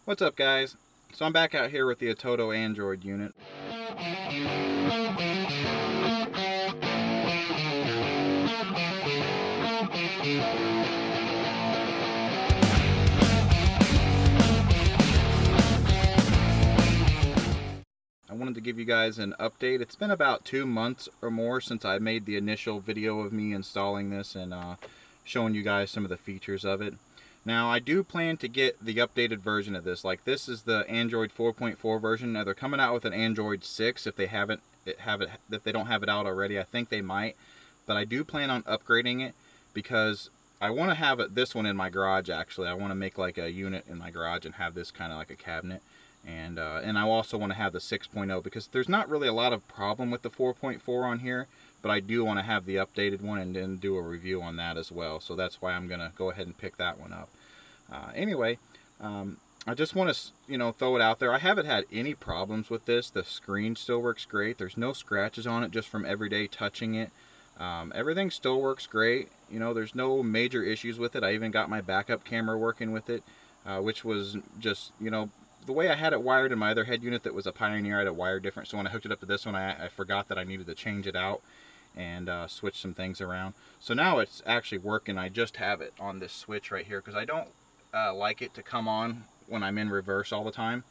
What's up, guys? So I'm back out here with the ATOTO Android unit. I wanted to give you guys an update. It's been about 2 months or more since I made the initial video of me installing this and showing you guys some of the features of it. Now, I do plan to get the updated version of this. Like, this is the Android 4.4 version. Now, they're coming out with an Android 6 if they if they don't have it out already. I think they might, but I do plan on upgrading it because I want to have this one in my garage. Actually, I want to make like a unit in my garage and have this kind of like a cabinet. And I also want to have the 6.0 because there's not really a lot of problem with the 4.4 on here, but I do want to have the updated one and then do a review on that as well. So that's why I'm going to go ahead and pick that one up. Anyway, I just want to, throw it out there. I haven't had any problems with this. The screen still works great. There's no scratches on it just from everyday touching it. Everything still works great. There's no major issues with it. I even got my backup camera working with it, which was just, the way I had it wired in my other head unit that was a Pioneer. I had it wired different. So when I hooked it up to this one, I forgot that I needed to change it out and switch some things around. So now it's actually working. I just have it on this switch right here because I don't like it to come on when I'm in reverse all the time.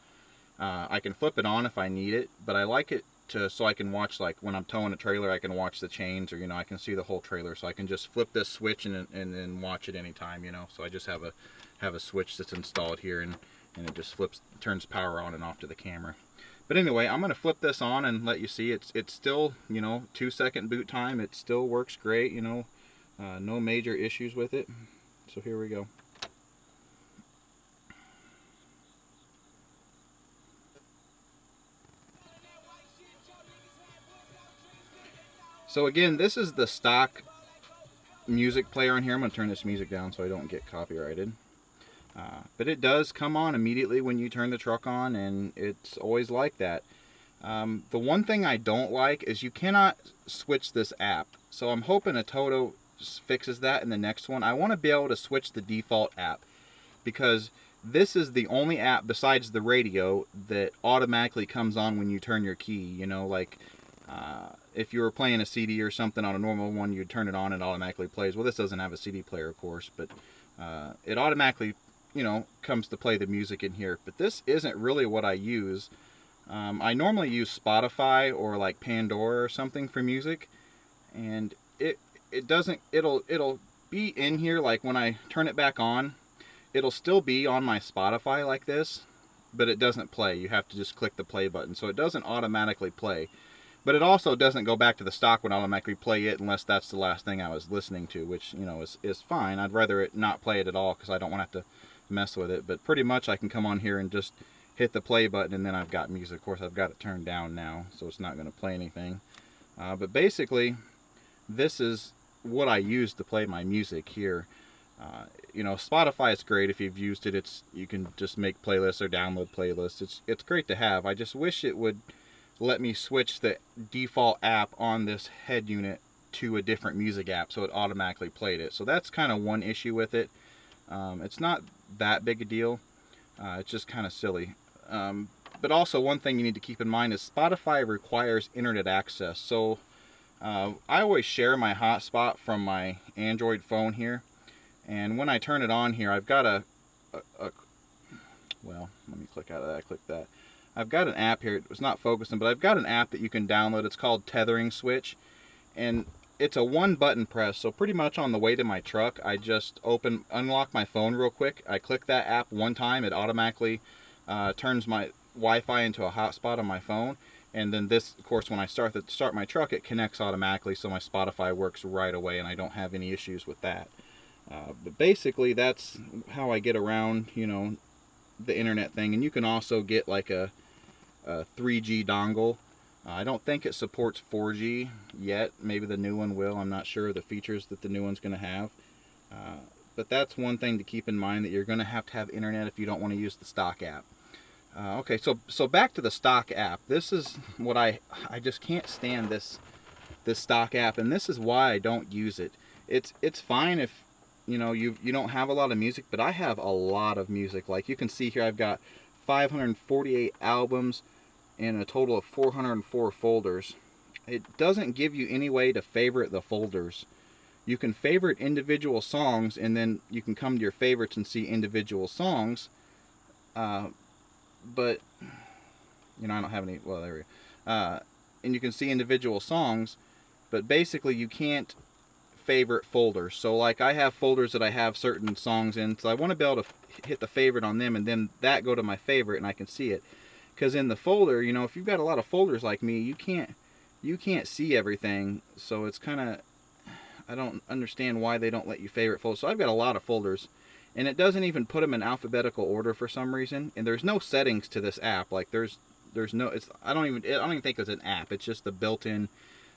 I can flip it on if I need it, but I like it so I can watch, like when I'm towing a trailer, I can watch the chains, or I can see the whole trailer, so I can just flip this switch and then watch it anytime. So I just have a switch that's installed here, and it just turns power on and off to the camera. But anyway, I'm going to flip this on and let you see it's still 2-second boot time. It still works great. No major issues with it. So here we go. So again, this is the stock music player on here. I'm going to turn this music down so I don't get copyrighted. But it does come on immediately when you turn the truck on, and it's always like that. The one thing I don't like is you cannot switch this app. So I'm hoping ATOTO fixes that in the next one. I want to be able to switch the default app, because this is the only app besides the radio that automatically comes on when you turn your key. If you were playing a CD or something on a normal one, you'd turn it on and it automatically plays. Well, this doesn't have a CD player, of course, but it automatically comes to play the music in here. But this isn't really what I use. I normally use Spotify or like Pandora or something for music, and it'll be in here. Like when I turn it back on, it'll still be on my Spotify like this, but it doesn't play. You have to just click the play button, so it doesn't automatically play. But it also doesn't go back to the stock when I automatically play it unless that's the last thing I was listening to, which is fine. I'd rather it not play it at all because I don't want to have to mess with it. But pretty much I can come on here and just hit the play button, and then I've got music. Of course, I've got it turned down now, so it's not going to play anything. But basically, this is what I use to play my music here. Spotify is great if you've used it. You can just make playlists or download playlists. It's great to have. I just wish it would let me switch the default app on this head unit to a different music app so it automatically played it. So that's kind of one issue with it. It's not that big a deal. It's just kind of silly. But also one thing you need to keep in mind is Spotify requires internet access. So I always share my hotspot from my Android phone here. And when I turn it on here, I've got well, let me click out of that. Click that. I've got an app here. It's not focusing, but I've got an app that you can download. It's called Tethering Switch, and it's a one-button press. So pretty much on the way to my truck, I just unlock my phone real quick. I click that app one time. It automatically turns my Wi-Fi into a hotspot on my phone. And then this, of course, when I start my truck, it connects automatically, so my Spotify works right away, and I don't have any issues with that. But basically, that's how I get around, the internet thing. And you can also get like a 3G dongle. I don't think it supports 4G yet. Maybe the new one will. I'm not sure the features that the new one's going to have. But that's one thing to keep in mind, that you're going to have internet if you don't want to use the stock app. Okay, so back to the stock app. This is what I just can't stand this stock app, and this is why I don't use it. It's fine if you don't have a lot of music, but I have a lot of music. Like you can see here, I've got 548 albums and a total of 404 folders. It doesn't give you any way to favorite the folders. You can favorite individual songs, and then you can come to your favorites and see individual songs. But, you know, I don't have any, well, there we go. And you can see individual songs, but basically you can't favorite folders. So like I have folders that I have certain songs in, so I want to be able to hit the favorite on them and then that go to my favorite and I can see it. Because in the folder, you know, if you've got a lot of folders like me, you can't see everything. So it's kind of, I don't understand why they don't let you favorite folders. So I've got a lot of folders, and it doesn't even put them in alphabetical order for some reason. And there's no settings to this app. Like there's no, it's, I don't even think it's an app. It's just the built-in,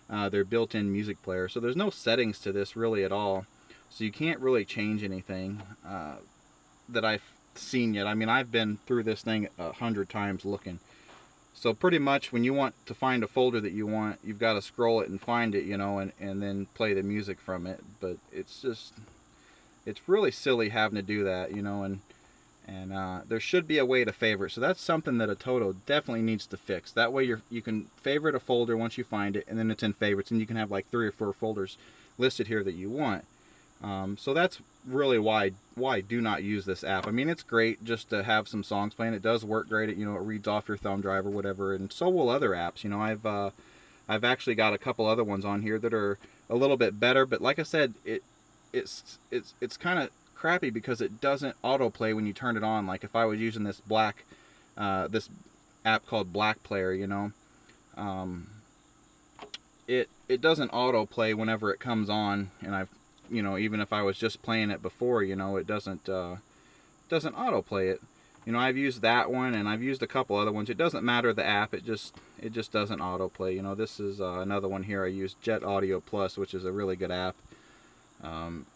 their built-in music player. So there's no settings to this really at all. So you can't really change anything that I've seen yet. I mean, I've been through this thing 100 times looking. So pretty much when you want to find a folder that you want, you've got to scroll it and find it, you know, and then play the music from it. But it's just, it's really silly having to do that, you know, and there should be a way to favorite. So that's something that ATOTO definitely needs to fix. That way you can favorite a folder once you find it, and then it's in favorites, and you can have like 3 or 4 folders listed here that you want. So that's really why do not use this app. I mean, it's great just to have some songs playing. It does work great. You know, it reads off your thumb drive or whatever, and so will other apps. You know, I've actually got a couple other ones on here that are a little bit better. But like I said, it's kind of crappy because it doesn't autoplay when you turn it on. Like if I was using this this app called Black Player, you know, it doesn't autoplay whenever it comes on, and you know, even if I was just playing it before, you know, it doesn't autoplay it. You know, I've used that one, and I've used a couple other ones. It doesn't matter the app, it just doesn't autoplay. You know, this is another one here. I use Jet Audio Plus, which is a really good app. And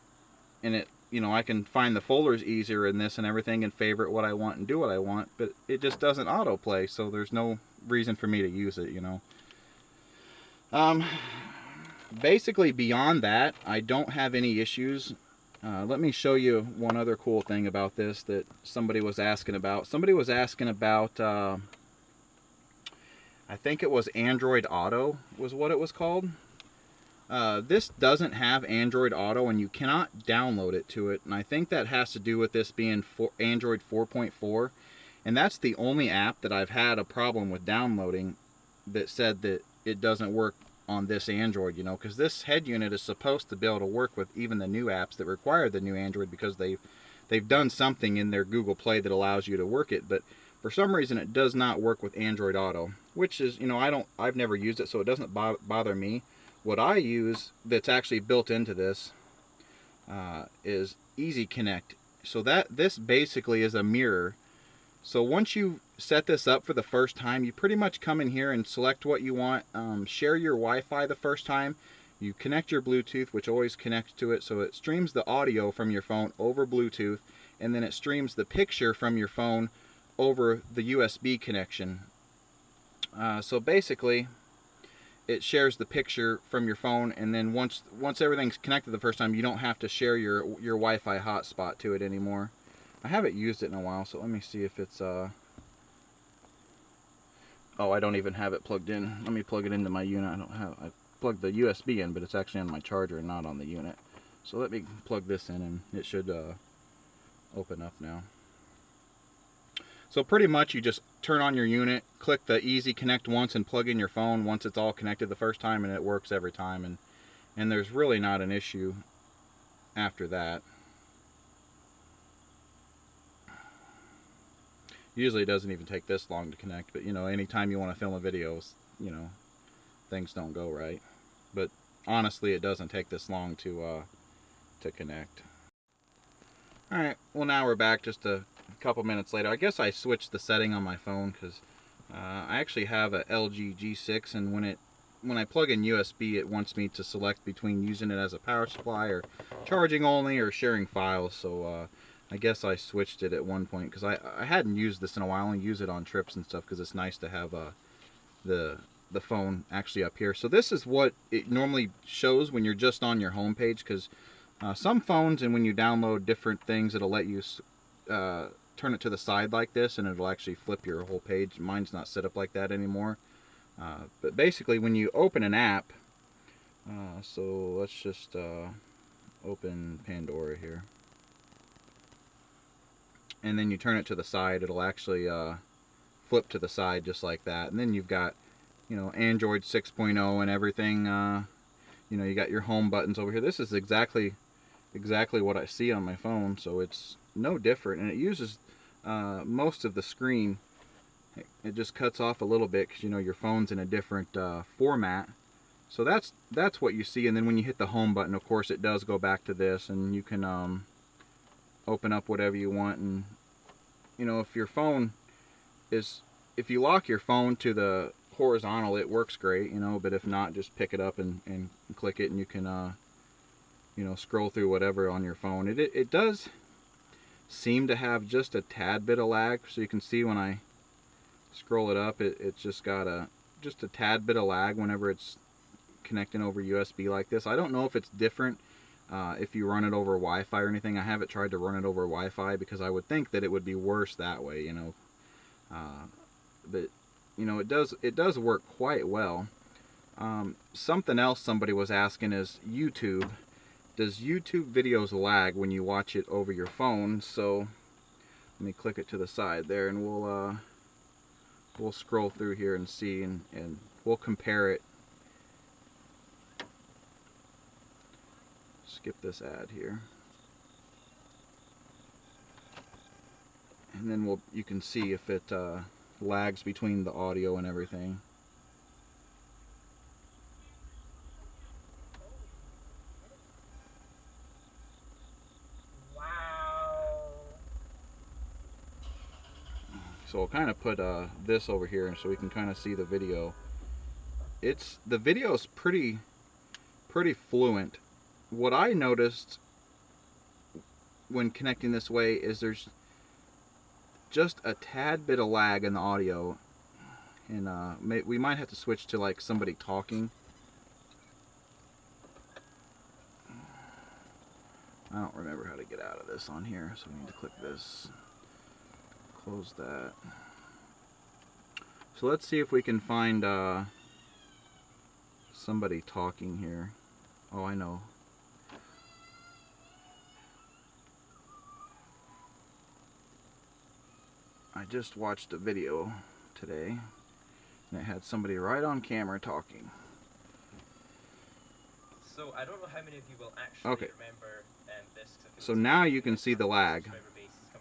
it, you know, I can find the folders easier in this and everything and favorite what I want and do what I want, but it just doesn't autoplay, so there's no reason for me to use it, you know. Basically, beyond that, I don't have any issues. Let me show you one other cool thing about this that somebody was asking about. Somebody was asking about, I think it was Android Auto was what it was called. This doesn't have Android Auto, and you cannot download it to it. And I think that has to do with this being Android 4.4. And that's the only app that I've had a problem with downloading that said that it doesn't work on this Android, you know, because this Headunit is supposed to be able to work with even the new apps that require the new Android, because they've done something in their Google Play that allows you to work it. But for some reason it does not work with Android Auto, which is, you know, I've never used it, so it doesn't bother me. What I use that's actually built into this is Easy Connect. So this basically is a mirror. So once you set this up for the first time, you pretty much come in here and select what you want. Share your Wi-Fi the first time. You connect your Bluetooth, which always connects to it. So it streams the audio from your phone over Bluetooth, and then it streams the picture from your phone over the USB connection. So basically, it shares the picture from your phone, and then once everything's connected the first time, you don't have to share your Wi-Fi hotspot to it anymore. I haven't used it in a while, so let me see if it's oh, I don't even have it plugged in. Let me plug it into my unit. I plugged the USB in, but it's actually on my charger and not on the unit. So let me plug this in, and it should open up now. So pretty much you just turn on your unit, click the Easy Connect once, and plug in your phone once it's all connected the first time, and it works every time, and there's really not an issue after that. Usually it doesn't even take this long to connect, but you know, anytime you want to film a video, you know, things don't go right. But honestly, it doesn't take this long to connect. Alright, well now we're back just a couple minutes later. I guess I switched the setting on my phone because I actually have a LG G6, and when I plug in USB, it wants me to select between using it as a power supply or charging only or sharing files. So I guess I switched it at one point because I hadn't used this in a while. I only use it on trips and stuff because it's nice to have the phone actually up here. So this is what it normally shows when you're just on your home page, because some phones, and when you download different things, it'll let you turn it to the side like this, and it'll actually flip your whole page. Mine's not set up like that anymore. But basically, when you open an app, so let's just open Pandora here, and then you turn it to the side, it'll actually flip to the side just like that. And then you've got, you know, Android 6.0 and everything. You know, you got your home buttons over here. This is exactly what I see on my phone, so it's no different, and it uses most of the screen. It just cuts off a little bit because, you know, your phone's in a different format. So that's what you see. And then when you hit the home button, of course, it does go back to this, and you can open up whatever you want. And, you know, if your phone is, if you lock your phone to the horizontal, it works great, you know, but if not, just pick it up and click it, and you can you know, scroll through whatever on your phone. It does seem to have just a tad bit of lag, so you can see when I scroll it up, it's just got just a tad bit of lag whenever it's connecting over USB like this. I don't know if it's different if you run it over Wi-Fi or anything. I haven't tried to run it over Wi-Fi because I would think that it would be worse that way, you know. But you know, it does work quite well. Something else somebody was asking is YouTube. Does YouTube videos lag when you watch it over your phone? So let me click it to the side there, and we'll scroll through here and see, and we'll compare it. Skip this ad here, and then you can see if it lags between the audio and everything. So I'll kind of put this over here so we can kind of see the video. The video is pretty fluent. What I noticed when connecting this way is there's just a tad bit of lag in the audio, and we might have to switch to like somebody talking. I don't remember how to get out of this on here, so we need to click this. Close that. So let's see if we can find somebody talking here. Oh, I know. I just watched a video today, and it had somebody right on camera talking. So I don't know how many of you will actually remember this. So now you can see the lag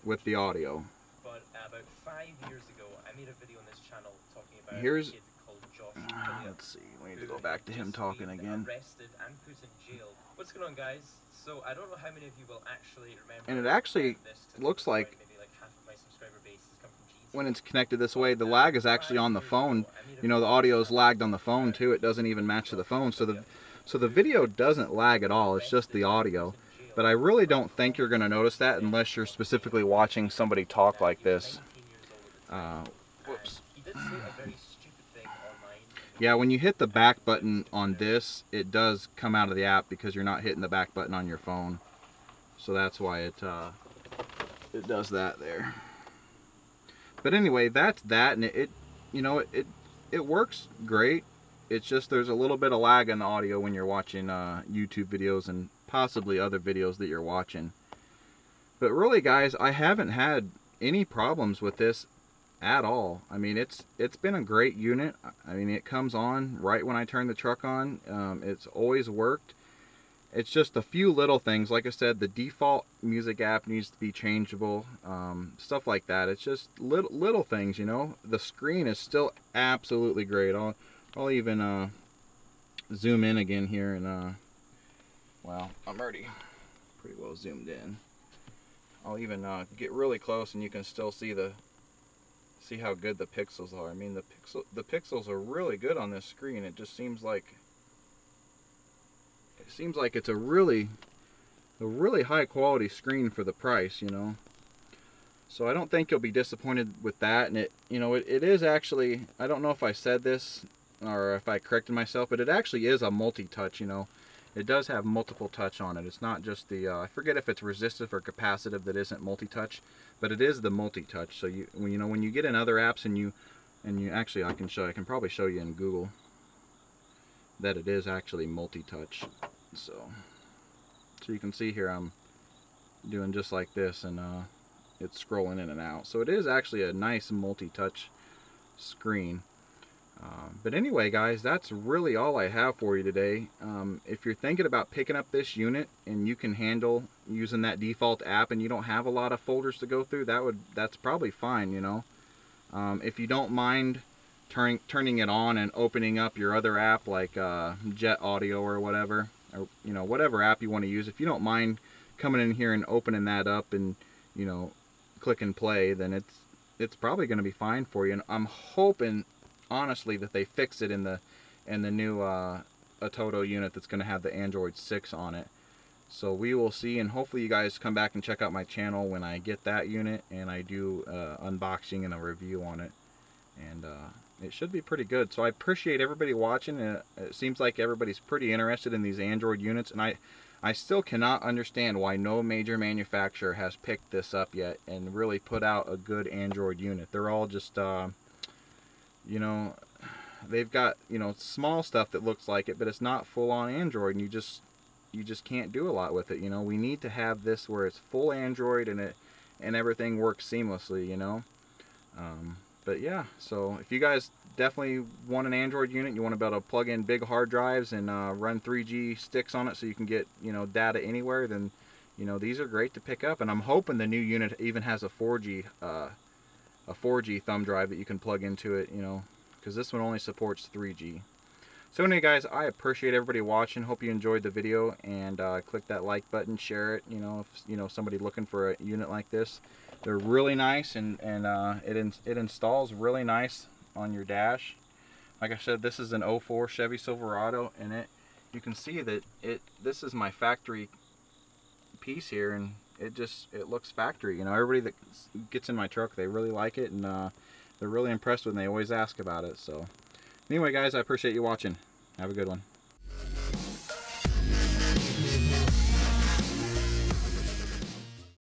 with the audio. But about 5 years ago, I made a video on this channel talking about Here's, a kid called Josh. Let's see, we need to go back to him talking again. Arrested and put in jail. What's going on, guys? So I don't know how many of you will actually remember. And it actually looks like half of my subscriber base has come from GT. When it's connected this way, the lag is actually on the phone. You know, the audio is lagged on the phone too. It doesn't even match to the phone. So the video doesn't lag at all. It's just the audio. But I really don't think you're going to notice that unless you're specifically watching somebody talk like this. Whoops. Yeah, when you hit the back button on this, it does come out of the app because you're not hitting the back button on your phone. So that's why it does that there. But anyway, that's that, and it works great. It's just there's a little bit of lag in the audio when you're watching YouTube videos and possibly other videos that you're watching. But really, guys, I haven't had any problems with this at all. I mean, it's been a great unit. I mean, it comes on right when I turn the truck on. It's always worked. It's just a few little things. Like I said, the default music app needs to be changeable. Stuff like that. It's just little things, you know. The screen is still absolutely great. I'll even zoom in again here, and well, I'm already pretty well zoomed in. I'll even get really close, and you can still see how good the pixels are. I mean, the pixels are really good on this screen. It just seems like it's a really high quality screen for the price, you know. So I don't think you'll be disappointed with that. And it is actually, I don't know if I said this or if I corrected myself, but it actually is a multi-touch, you know. It does have multiple touch on it. It's not just the, I forget if it's resistive or capacitive that isn't multi-touch, but it is the multi-touch. So when you get in other apps and you actually, I can probably show you in Google that it is actually multi-touch. So you can see here I'm doing just like this, and it's scrolling in and out. So it is actually a nice multi-touch screen. But anyway, guys, that's really all I have for you today. If you're thinking about picking up this unit and you can handle using that default app and you don't have a lot of folders to go through, that's probably fine, you know. If you don't mind turning it on and opening up your other app like Jet Audio or whatever, or whatever app you want to use, if you don't mind coming in here and opening that up and click and play, then it's probably going to be fine for you. And I'm hoping honestly that they fix it in the new ATOTO unit that's going to have the Android 6 on it. So we will see, and hopefully you guys come back and check out my channel when I get that unit and I do unboxing and a review on it, and it should be pretty good. So I appreciate everybody watching. It seems like everybody's pretty interested in these Android units, and I still cannot understand why no major manufacturer has picked this up yet and really put out a good Android unit. They're all just they've got small stuff that looks like it, but it's not full on Android, and you just can't do a lot with it. We need to have this where it's full Android and everything works seamlessly, but yeah, so if you guys definitely want an Android unit, you want to be able to plug in big hard drives and run 3G sticks on it so you can get data anywhere, then these are great to pick up. And I'm hoping the new unit even has a 4G thumb drive that you can plug into it, because this one only supports 3G. So anyway, guys, I appreciate everybody watching. Hope you enjoyed the video, and click that like button, share it. If somebody looking for a unit like this, they're really nice, and it installs really nice on your dash. Like I said, this is an 04 Chevy Silverado, and you can see that this is my factory piece here, and it looks factory. Everybody that gets in my truck, they really like it, and they're really impressed when they always ask about it. So anyway, guys, I appreciate you watching. Have a good one.